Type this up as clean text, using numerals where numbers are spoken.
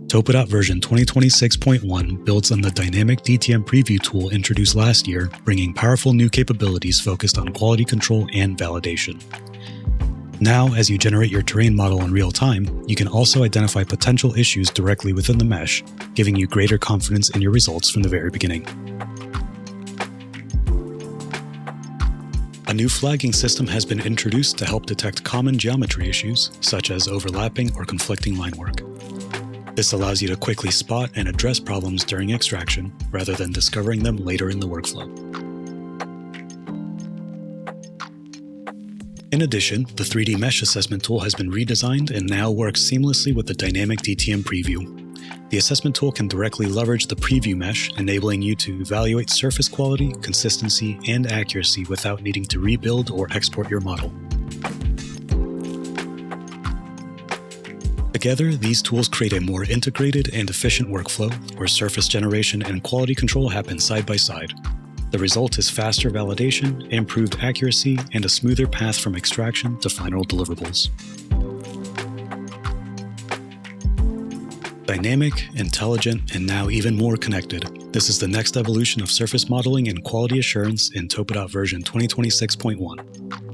TopoDOT version 2026.1 builds on the dynamic DTM preview tool introduced last year, bringing powerful new capabilities focused on quality control and validation. Now, as you generate your terrain model in real time, you can also identify potential issues directly within the mesh, giving you greater confidence in your results from the very beginning. A new flagging system has been introduced to help detect common geometry issues, such as overlapping or conflicting line work. This allows you to quickly spot and address problems during extraction, rather than discovering them later in the workflow. In addition, the 3D Mesh Assessment tool has been redesigned and now works seamlessly with the dynamic DTM preview. The assessment tool can directly leverage the preview mesh, enabling you to evaluate surface quality, consistency, and accuracy without needing to rebuild or export your model. Together, these tools create a more integrated and efficient workflow where surface generation and quality control happen side by side. The result is faster validation, improved accuracy, and a smoother path from extraction to final deliverables. Dynamic, intelligent, and now even more connected, this is the next evolution of surface modeling and quality assurance in TopoDOT version 2026.1.